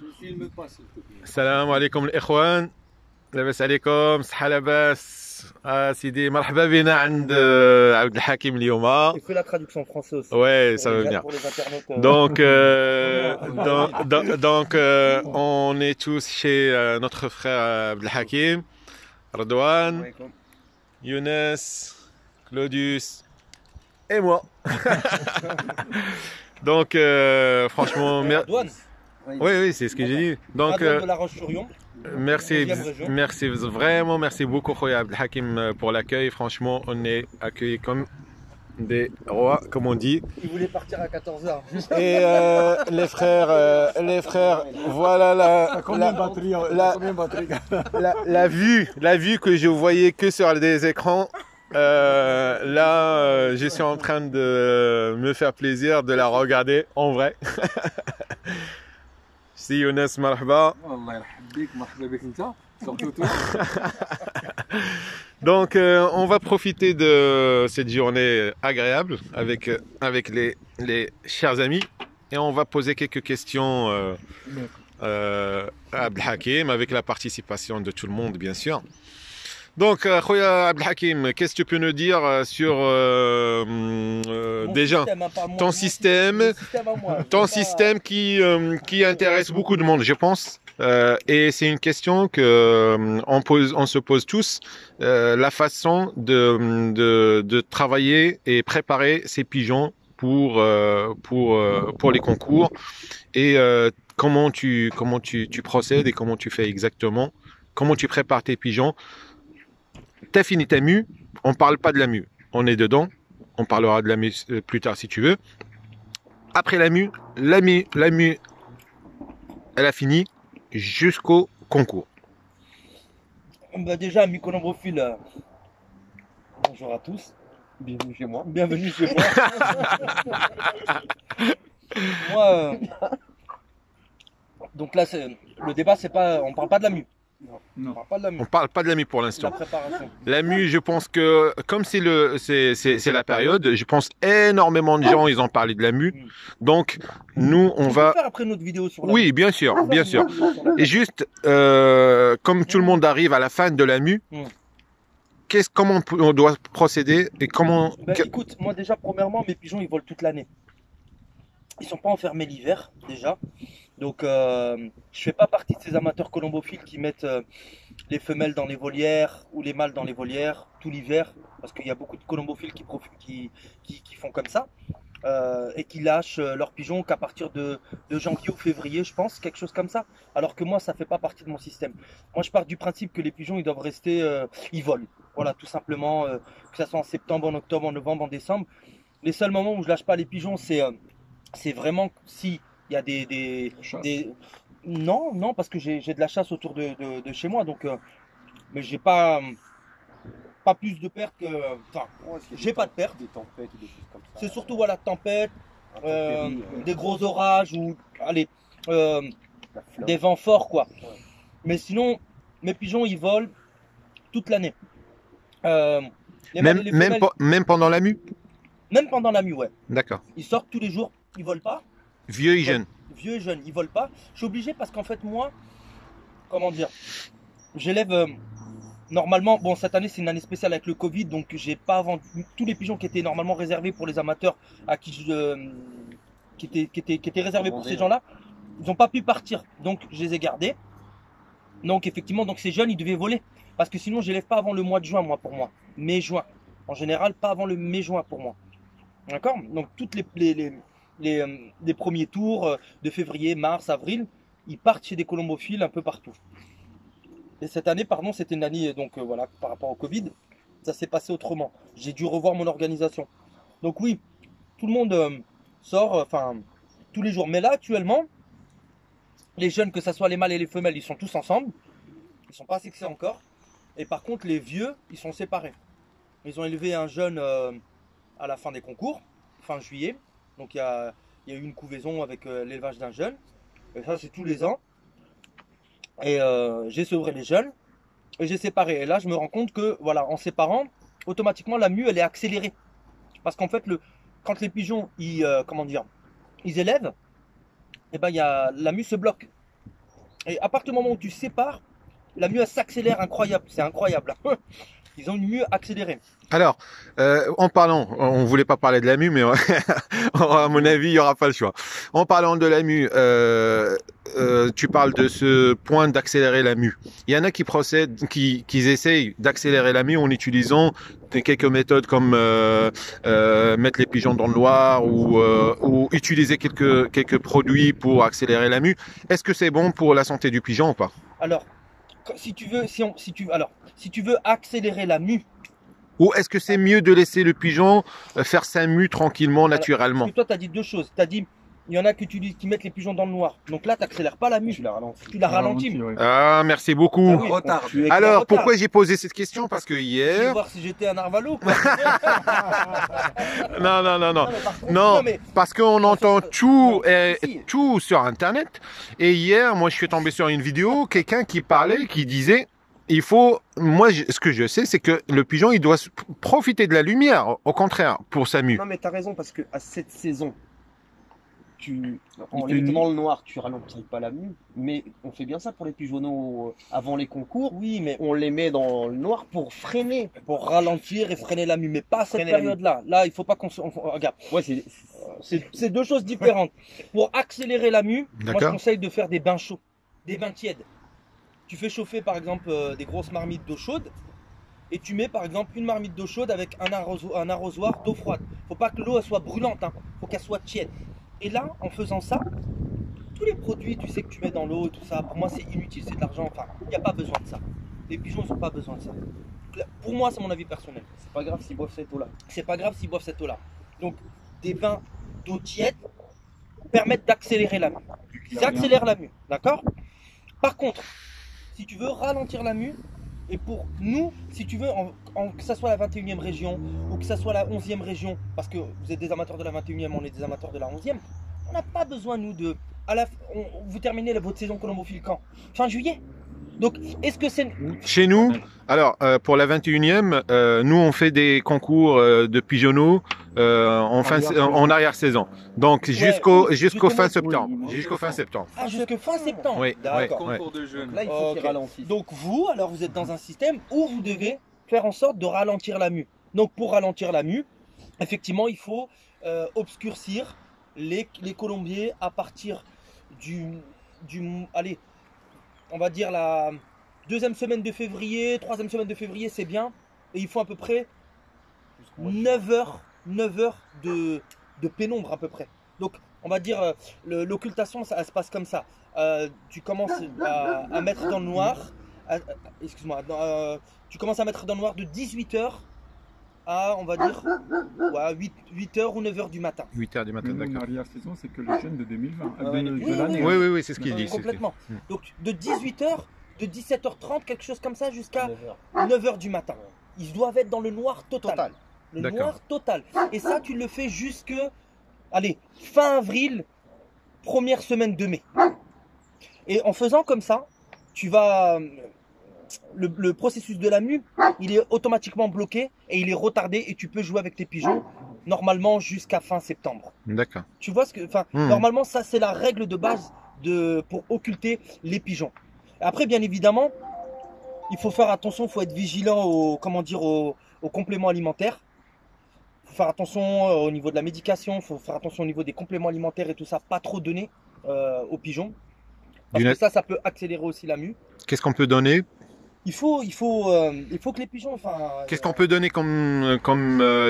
Tu ne filmes pas, s'il te plaît. Salam alaikum الإخوان لاباس عليكم صحة لاباس سيدي مرحبا بنا عند عبد الحكيم اليوم. Il fait la traduction française aussi. Ouais, ça va venir. Pour les internautes. Donc, on est tous chez notre frère Abdel Hakim, Redouane, Younes, Claudius et moi. Donc, franchement, Douane. oui, c'est ce que j'ai dit. Donc, De la Roche-sur-Yon. merci vraiment, merci beaucoup Khoya Abdel Hakim pour l'accueil. Franchement, on est accueillis comme des rois, comme on dit. Il voulait partir à 14h. Et les frères, voilà la vue que je voyais que sur des écrans. Là, je suis en train de me faire plaisir de la regarder en vrai. Si Younes, marhaba. Donc, on va profiter de cette journée agréable avec les chers amis et on va poser quelques questions à Abdel Hakim avec la participation de tout le monde, bien sûr. Donc, Khoya Abdel Hakim, qu'est-ce que tu peux nous dire sur déjà ton système qui intéresse beaucoup de monde, je pense. Et c'est une question que on se pose tous, la façon de travailler et préparer ces pigeons pour les concours et comment tu procèdes et comment tu fais exactement, comment tu prépares tes pigeons. T'as fini ta mue, on parle pas de la mue, on est dedans, on parlera de la mue plus tard si tu veux. Après la mue, elle a fini jusqu'au concours. Bah déjà, mycolambrophile, bonjour à tous. Bienvenue chez moi. Bienvenue chez moi. Moi, donc là, le débat, c'est pas, on parle pas de la mue. Non. On parle pas de la mue. On parle pas de la mue pour La l'instant. préparation. La mue, je pense que comme c'est la période, je pense énormément de gens ils ont parlé de la mue. Donc nous on va faire après notre vidéo sur la oui, bien sûr. Et juste comme tout le monde arrive à la fin de la mue, comment on doit procéder et comment Ben, écoute, moi déjà premièrement mes pigeons ils volent toute l'année. Ils sont pas enfermés l'hiver déjà. Donc je fais pas partie de ces amateurs colombophiles qui mettent les femelles dans les volières ou les mâles dans les volières tout l'hiver, parce qu'il y a beaucoup de colombophiles qui font comme ça et qui lâchent leurs pigeons qu'à partir de janvier ou février, je pense, quelque chose comme ça. Alors que moi ça fait pas partie de mon système. Moi je pars du principe que les pigeons ils doivent rester, ils volent. Voilà, tout simplement, que ça soit en septembre, en octobre, en novembre, en décembre. Les seuls moments où je lâche pas les pigeons, c'est vraiment si il y a des non, parce que j'ai de la chasse autour de chez moi, donc mais j'ai pas plus de pertes que, enfin, j'ai pas de pertes. Des tempêtes ou des choses comme ça. C'est surtout voilà tempêtes, des gros orages ou allez des vents forts quoi. Ouais. Mais sinon mes pigeons ils volent toute l'année. même pendant la mue. Même pendant la mue, ouais. D'accord. Ils sortent tous les jours, ils volent pas. Vieux et jeune. Vieux et jeunes, ils volent pas. Je suis obligé parce qu'en fait, moi, comment dire, j'élève normalement. Bon, cette année, c'est une année spéciale avec le Covid, donc j'ai pas vendu tous les pigeons qui étaient normalement réservés pour les amateurs à qui qui étaient réservés pour ces gens-là. Ils n'ont pas pu partir, donc je les ai gardés. Donc, effectivement, donc ces jeunes, ils devaient voler. Parce que sinon, j'élève pas avant le mois de juin, moi, pour moi. Mai-juin. En général, pas avant le mai-juin pour moi. D'accord? Donc, toutes les premiers tours de février, mars, avril, ils partent chez des colombophiles un peu partout. Et cette année, pardon, c'était une année, donc voilà, par rapport au Covid, ça s'est passé autrement. J'ai dû revoir mon organisation. Donc oui, tout le monde sort, enfin, tous les jours. Mais là, actuellement, les jeunes, que ce soit les mâles et les femelles, ils sont tous ensemble. Ils sont pas sexés encore. Et par contre, les vieux, ils sont séparés. Ils ont élevé un jeune à la fin des concours, fin juillet. Donc il y a eu une couvaison avec l'élevage d'un jeune. Et ça, c'est tous les ans. Et j'ai sevré les jeunes. Et j'ai séparé. Et là, je me rends compte que, voilà, en séparant, automatiquement, la mue, elle est accélérée. Parce qu'en fait, quand les pigeons, ils élèvent, et ben, la mue se bloque. Et à partir du moment où tu sépares, la mue elle s'accélère incroyable. C'est incroyable. Ils ont une mue accélérée. Alors, en parlant, on voulait pas parler de la mue, mais à mon avis, il y aura pas le choix. En parlant de la mue, tu parles de ce point d'accélérer la mue. Il y en a qui procèdent, qui essayent d'accélérer la mue en utilisant quelques méthodes comme mettre les pigeons dans le noir ou utiliser quelques produits pour accélérer la mue. Est-ce que c'est bon pour la santé du pigeon ou pas? Alors, si tu veux, si tu veux accélérer la mue, Ou est-ce que c'est mieux de laisser le pigeon faire sa mue tranquillement, parce naturellement? que toi, tu as dit deux choses. Tu as dit, il y en a qui mettent les pigeons dans le noir. Donc là, tu n'accélères pas la mue. Tu la ralentis. Tu la ralentis. ouais. Ah, merci beaucoup. Ah oui. Retard. Alors, retard. pourquoi j'ai posé cette question? Parce que Je vais hier... voir si j'étais un narvalo. Quoi. Non, non, non, non. mais par contre, Non, mais parce qu'on entend tout, si. tout sur Internet. Et hier, moi, je suis tombé sur une vidéo, quelqu'un qui parlait, qui disait, il faut, ce que je sais, c'est que le pigeon, il doit profiter de la lumière, au contraire, pour sa mue. Non, mais t'as raison, parce que à cette saison, en Il fait les mettant nuit. dans le noir, tu ralentis pas la mue. Mais on fait bien ça pour les pigeonneaux avant les concours. oui, mais On les met dans le noir pour freiner. pour ralentir et freiner la mue, mais pas à cette Freiner la mue. période-là. Là, il faut pas regarde, Ouais, c'est deux choses différentes. Pour accélérer la mue, moi je D'accord. conseille de faire des bains chauds, des bains tièdes. Tu fais chauffer par exemple des grosses marmites d'eau chaude et tu mets par exemple une marmite d'eau chaude avec un arrosoir d'eau froide. Faut pas que l'eau elle soit brûlante, hein. Faut qu'elle soit tiède. Et là, en faisant ça, tous les produits tu sais que tu mets dans l'eau et tout ça, pour moi c'est inutile, c'est de l'argent. Enfin, il n'y a pas besoin de ça. Les pigeons ils n'ont pas besoin de ça. Pour moi, c'est mon avis personnel. c'est pas grave s'ils boivent cette eau-là. C'est pas grave s'ils boivent cette eau-là. Donc, des bains d'eau tiède permettent d'accélérer la mue. Ça accélère la mue, d'accord? Par contre, si tu veux ralentir la mue, et pour nous, si tu veux, que ça soit la 21e région ou que ça soit la 11e région, parce que vous êtes des amateurs de la 21e, on est des amateurs de la 11e, on n'a pas besoin, nous, de. Vous terminez votre saison colombophile quand? Fin juillet. Donc, est-ce que c'est. Chez nous, alors, pour la 21e, nous, on fait des concours de pigeonneaux en arrière-saison. Donc, jusqu'au fin septembre. oui. Jusqu'au fin septembre. Ah, jusque fin septembre. Oui, D'accord. oui. Concours de jeunes. Là, il faut Ok. qu'ils ralentissent. Donc vous, alors vous êtes dans un système où vous devez faire en sorte de ralentir la mue. Donc pour ralentir la mue, effectivement, il faut obscurcir les colombiers à partir allez, on va dire la deuxième semaine de février, troisième semaine de février, c'est bien. Et il faut à peu près 9 heures de pénombre à peu près. Donc on va dire l'occultation, ça se passe comme ça. Tu commences à mettre dans le noir, excuse-moi, tu commences à mettre dans le noir de 18h à, on va dire, ouais, 8h ou 9h du matin. 8h du matin, Mais nous, d'accord. l'arrière-saison, c'est que les jeunes de 2020, Ouais, de oui, l'année. Oui, hein. oui, oui, c'est ce qu'il dit. c'est ce qu'il dit. Complètement. Mm. Donc de 18h, de 17h30, quelque chose comme ça, jusqu'à 9 heures. 9h du matin. Ils doivent être dans le noir total. Total. Le D'accord. noir total. Et ça, tu le fais jusque, allez, fin avril, première semaine de mai. Et en faisant comme ça, tu vas. Le processus de la mue, il est automatiquement bloqué et il est retardé et tu peux jouer avec tes pigeons normalement jusqu'à fin septembre. D'accord. Tu vois ce que. Enfin, normalement, ça, c'est la règle de base pour occulter les pigeons. Après, bien évidemment, il faut faire attention, il faut être vigilant aux compléments alimentaires. Il faut faire attention au niveau de la médication, il faut faire attention au niveau des compléments alimentaires et tout ça, pas trop donner aux pigeons. Parce que ça peut accélérer aussi la mue. Qu'est-ce qu'on peut donner? Il faut que les pigeons, Qu'est-ce qu'on peut donner comme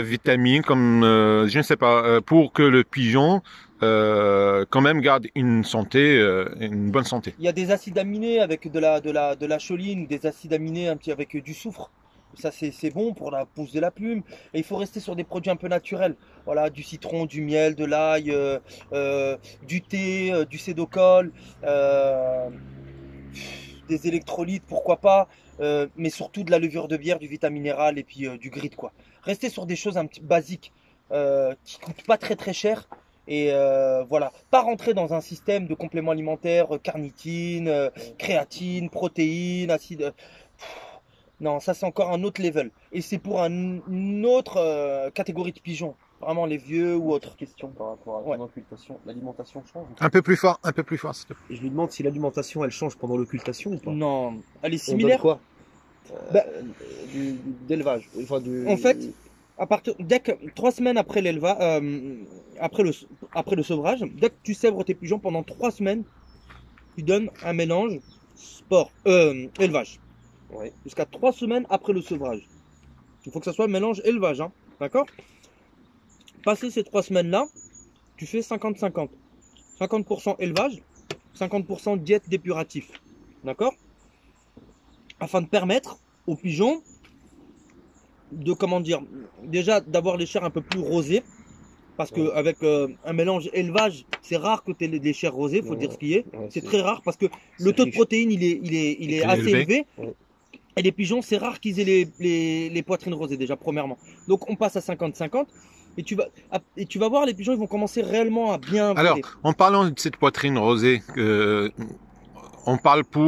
vitamine, je ne sais pas, pour que le pigeon quand même garde une santé, une bonne santé. Il y a des acides aminés avec de la choline, des acides aminés un petit avec du soufre. Ça c'est bon pour la pousse de la plume. Et il faut rester sur des produits un peu naturels. Voilà, du citron, du miel, de l'ail, du thé, du cédocol, des électrolytes, pourquoi pas. Mais surtout de la levure de bière, du vitaminéral et puis du grit quoi. Restez sur des choses un petit basiques qui coûtent pas très très cher. Et voilà, pas rentrer dans un système de compléments alimentaires, carnitine, créatine, protéines, acide. Non, ça c'est encore un autre level. Et c'est pour une autre catégorie de pigeons. vraiment les vieux ou autres. Question par rapport à Ouais. l'occultation. L'alimentation change ou pas? Un peu plus fort, s'il te plaît. Et je lui demande si l'alimentation elle change pendant l'occultation ou pas. Non, elle est On donne similaire. quoi Bah, d'élevage. Enfin, En fait, à partir dès que 3 semaines après l'élevage, après le sevrage, dès que tu sèvres tes pigeons pendant 3 semaines, tu donnes un mélange élevage. Ouais. Jusqu'à 3 semaines après le sevrage. Il faut que ça soit un mélange élevage, hein, d'accord? Passé ces 3 semaines-là, tu fais 50-50. 50% élevage, 50% diète dépuratif. D'accord? Afin de permettre aux pigeons de, comment dire, déjà d'avoir les chairs un peu plus rosées. Parce que Ouais. avec un mélange élevage, c'est rare que tu aies des chairs rosées, faut Ouais. dire ce qui est. Ouais, C'est très rare parce que le c'est taux de riche. protéines, il est assez élevé. Ouais. Et les pigeons, c'est rare qu'ils aient les poitrines rosées déjà, premièrement. Donc on passe à 50-50. Et tu vas voir, les pigeons, ils vont commencer réellement à bien Alors, voler. en parlant de cette poitrine rosée, on parle pour